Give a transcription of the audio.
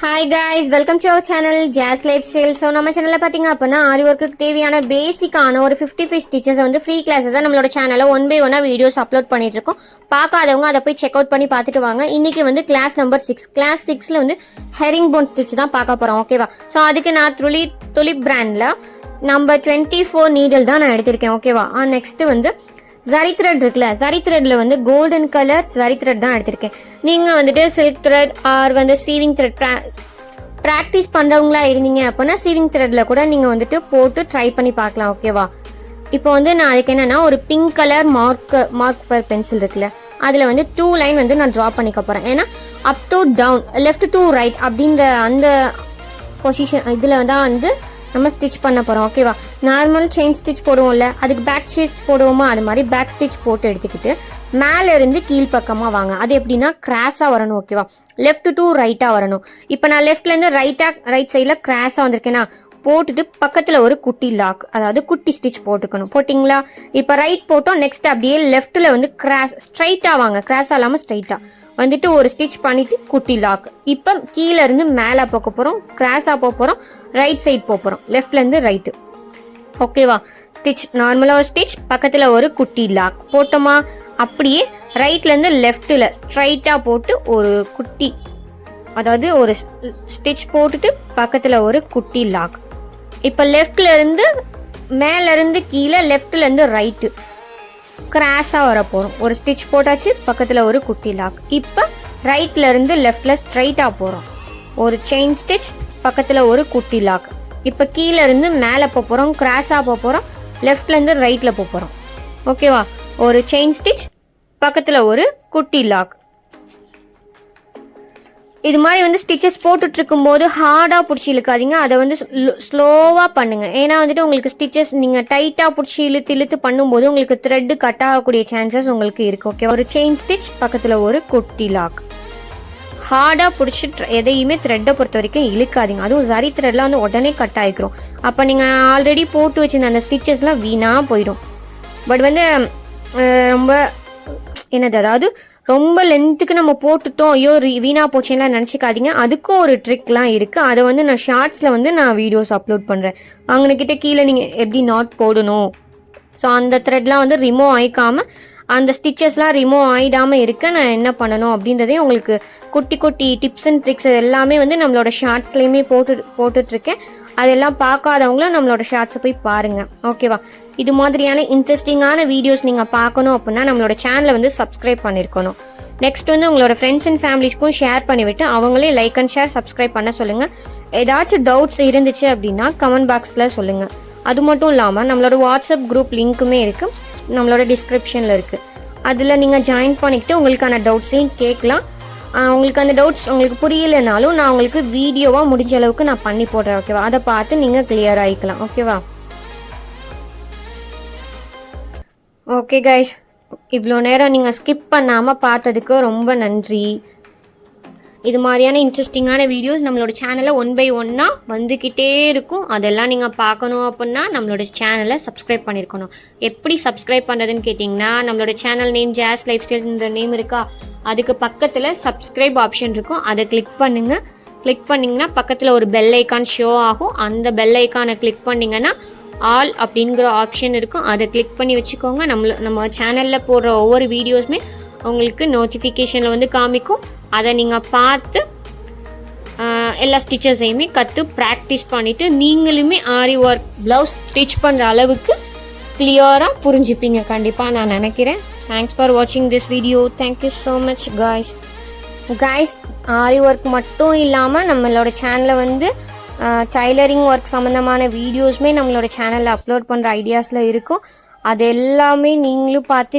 Hi guys, welcome to our channel Jazz Lifestyle. So நம்ம சேனல்ல பாத்தீங்க அப்படினா ஆரி ஒர்க்குக்கு தேவையான பேசிக்கான ஒரு 55 ஸ்டிச்சஸ் வந்து ஃப்ரீ கிளாஸஸ் நம்மளோட சேனல்ல 1 by 1 வீடியோஸ் அப்லோட் பண்ணிட்டு இருக்கோம். பார்க்காதவங்க அதை போய் செக் அவுட் பண்ணி பார்த்துட்டு வாங்க. இன்னைக்கு வந்து கிளாஸ் நம்பர் 6. கிளாஸ் 6ல வந்து ஹெரிங் போன் ஸ்டிட்ச் தான் பார்க்க போறோம். ஓகேவா? சோ அதுக்கு நான் துலிப் பிராண்ட்ல நம்பர் 24 நீடில் தான் நான் எடுத்திருக்கேன். ஓகேவா? நெக்ஸ்ட் வந்து ஜரி த்ரெட் இருக்குல்ல, ஜரி த்ரெட்ல வந்து கோல்டன் கலர் ஜரி த்ரெட் தான் எடுத்திருக்கேன். நீங்க வந்துட்டு சில்க் த்ரெட் ஆர் வந்து சீவிங் த்ரெட் ப்ராக்டிஸ் பண்றவங்களா இருந்தீங்க அப்படின்னா சீவிங் த்ரெட்ல கூட நீங்க வந்துட்டு போட்டு ட்ரை பண்ணி பார்க்கலாம். ஓகேவா? இப்போ வந்து நான் அதுக்கு என்னன்னா ஒரு பிங்க் கலர் மார்க்கர் பென்சில் இருக்குல்ல, அதுல வந்து 2 லைன் வந்து நான் டிரா பண்ணிக்க போறேன். ஏன்னா up to down, left to right அப்படின்ற அந்த பொசிஷன் இதுல தான் வந்து நம்ம ஸ்டிச் பண்ண போறோம். ஓகேவா? நார்மல் செயின் ஸ்டிச் போடுவோம்ல, அதுக்கு பேக் ஸ்டிச் போடுவோமா, அது மாதிரி பேக் ஸ்டிச் போட்டு எடுத்துக்கிட்டு மேல இருந்து கீழ் பக்கமா வாங்க. அது எப்படின்னா கிராஸா வரணும். ஓகேவா? லெஃப்ட் டு ரைட்டா வரணும். இப்போ நான் லெஃப்ட்ல இருந்து ரைட் சைட்ல கிராஸா வந்திருக்கேன்னா போட்டுட்டு பக்கத்துல ஒரு குட்டி லாக், அதாவது குட்டி ஸ்டிச் போட்டுக்கணும். போட்டிங்களா? இப்போ ரைட் போட்டோம். நெக்ஸ்ட் அப்படியே லெஃப்ட்ல வந்து கிராஸ் ஸ்ட்ரைட்டா வாங்க, கிராஸா இல்லாம ஸ்ட்ரைட்டா வந்துட்டு ஒரு ஸ்டிச் பண்ணிட்டு குட்டி லாக். இப்போ கீழே இருந்து மேலே போக போறோம், கிராஸா போக போறோம், ரைட் சைட் போக போறோம், லெஃப்ட்ல இருந்து ரைட்டு. ஓகேவா? ஸ்டிச் நார்மலா ஒரு ஸ்டிச், பக்கத்துல ஒரு குட்டி லாக் போட்டோமா, அப்படியே ரைட்ல இருந்து லெஃப்ட்ல ஸ்ட்ரைட்டா போட்டு ஒரு குட்டி, அதாவது ஒரு ஸ்டிச் போட்டுட்டு பக்கத்துல ஒரு குட்டி லாக். இப்ப லெஃப்ட்ல இருந்து மேல இருந்து கீழே, லெஃப்ட்ல இருந்து ரைட்டு கிராஸா வர போறோம். ஒரு ஸ்டிச் போட்டாச்சு, பக்கத்துல ஒரு குட்டி லாக். இப்ப ரைட்ல இருந்து லெஃப்ட்ல ஸ்ட்ரைட்டா போறோம், ஒரு செயின் ஸ்டிச், பக்கத்துல ஒரு குட்டி லாக். இப்ப கீழே இருந்து மேல போறோம், கிராஸா போறோம், லெஃப்ட்ல இருந்து ரைட்ல போறோம். ஓகேவா? ஒரு செயின் ஸ்டிச், பக்கத்துல ஒரு குட்டி லாக். இது மாதிரி வந்து ஸ்டிச்சஸ் போட்டுட்டு இருக்கும் போது ஹார்டா பிடிச்சி இழுக்காதீங்க, அதை வந்து ஸ்லோவா பண்ணுங்க. ஏன்னா வந்துட்டு உங்களுக்கு ஸ்டிச்சஸ் நீங்க டைட்டா பிடிச்சி இழுத்து பண்ணும்போது உங்களுக்கு த்ரெட் கட் ஆகக்கூடிய சான்சஸ் உங்களுக்கு இருக்கு. ஓகே, ஒரு செயின் ஸ்டிச், பக்கத்துல ஒரு குட்டி லாக். ஹார்டா பிடிச்சி எதையுமே த்ரெட்டை பொறுத்த வரைக்கும் இழுக்காதீங்க. அதுவும் ஜரி த்ரெட்லாம் வந்து உடனே கட் ஆகிக்கிறோம். அப்போ நீங்க ஆல்ரெடி போட்டு வச்சிருந்த அந்த ஸ்டிச்சஸ்லாம் வீணா போயிடும். பட் வந்து ரொம்ப என்னது, அதாவது ரொம்ப லென்த்துக்கு நம்ம போட்டுட்டோம், ஐயோ வீணா போச்சேன்லாம் நினச்சிக்காதீங்க. அதுக்கும் ஒரு ட்ரிக்லாம் இருக்குது. அதை வந்து நான் ஷார்ட்ஸில் வந்து நான் வீடியோஸ் அப்லோட் பண்ணுறேன். அவங்கக்கிட்ட கீழே நீங்கள் எப்படி நாட் போடணும், ஸோ அந்த த்ரெட்லாம் வந்து ரிமூவ் ஆகிக்காமல், அந்த ஸ்டிச்சஸ்லாம் ரிமூவ் ஆகிடாமல் இருக்க நான் என்ன பண்ணணும் அப்படின்றதே உங்களுக்கு குட்டி குட்டி டிப்ஸ் அண்ட் ட்ரிக்ஸ் எல்லாமே வந்து நம்மளோட ஷார்ட்ஸ்லேயுமே போட்டுட்ருக்கேன். அதெல்லாம் பார்க்காதவங்களும் நம்மளோட ஷார்ட்ஸை போய் பாருங்கள். ஓகேவா? இது மாதிரியான இன்ட்ரெஸ்டிங்கான வீடியோஸ் நீங்கள் பார்க்கணும் அப்படின்னா நம்மளோட சேனலை வந்து சப்ஸ்கிரைப் பண்ணியிருக்கணும். நெக்ஸ்ட் வந்து உங்களோட ஃப்ரெண்ட்ஸ் அண்ட் ஃபேமிலிஸ்க்கும் ஷேர் பண்ணிவிட்டு அவங்களே லைக் அண்ட் ஷேர் சப்ஸ்கிரைப் பண்ண சொல்லுங்கள். ஏதாச்சும் டவுட்ஸ் இருந்துச்சு அப்படின்னா கமெண்ட் பாக்ஸில் சொல்லுங்கள். அது மட்டும் இல்லாமல் நம்மளோட வாட்ஸ்அப் குரூப் லிங்க்குமே இருக்குது, நம்மளோட டிஸ்கிரிப்ஷனில் இருக்குது. அதில் நீங்கள் ஜாயின் பண்ணிக்கிட்டு உங்களுக்கான டவுட்ஸையும் கேட்கலாம். உங்களுக்கு அந்த டவுட்ஸ் உங்களுக்கு புரியலைனாலும் நான் உங்களுக்கு வீடியோவாக முடிஞ்ச அளவுக்கு நான் பண்ணி போடுறேன். ஓகேவா? அதை பார்த்து நீங்கள் கிளியர் ஆகிக்கலாம். ஓகேவா? ஓகே கைஸ், இவ்வளோ நேரம் நீங்கள் ஸ்கிப் பண்ணாமல் பார்த்ததுக்கு ரொம்ப நன்றி. இது மாதிரியான இன்ட்ரெஸ்டிங்கான வீடியோஸ் நம்மளோட சேனலில் 1 by 1 வந்துக்கிட்டே இருக்கும். அதெல்லாம் நீங்கள் பார்க்கணும் அப்படின்னா நம்மளோட சேனலை சப்ஸ்கிரைப் பண்ணியிருக்கணும். எப்படி சப்ஸ்கிரைப் பண்ணுறதுன்னு கேட்டிங்கன்னா நம்மளோட சேனல் நேம் ஜாஸ் லைஃப் ஸ்டைல் இந்த நேம் இருக்கா, அதுக்கு பக்கத்தில் சப்ஸ்கிரைப் ஆப்ஷன் இருக்கும், அதை கிளிக் பண்ணுங்கள். கிளிக் பண்ணிங்கன்னா பக்கத்தில் ஒரு பெல் ஐக்கான் ஷோ ஆகும். அந்த பெல் ஐக்கானை கிளிக் பண்ணிங்கன்னா ஆல் அப்படிங்கிற ஆப்ஷன் இருக்கும், அதை கிளிக் பண்ணி வச்சுக்கோங்க. நம்ம சேனலில் போடுற ஒவ்வொரு வீடியோஸுமே உங்களுக்கு நோட்டிஃபிகேஷனில் வந்து காமிக்கும். அதை நீங்கள் பார்த்து எல்லா ஸ்டிச்சஸையுமே கற்று ப்ராக்டிஸ் பண்ணிவிட்டு நீங்களுமே ஆரி ஒர்க் ப்ளவுஸ் ஸ்டிச் பண்ணுற அளவுக்கு கிளியராக புரிஞ்சுப்பீங்க கண்டிப்பாக நான் நினைக்கிறேன். தேங்க்ஸ் ஃபார் வாட்சிங் this video. Thank you so much guys. Aari work மட்டும் இல்லாமல் நம்மளோட சேனலில் வந்து டைலரிங் ஒர்க் சம்மந்தமான வீடியோஸுமே நம்மளோட சேனலில் அப்லோட் பண்ணுற ஐடியாஸில் இருக்கும். அது எல்லாமே நீங்களும் பார்த்து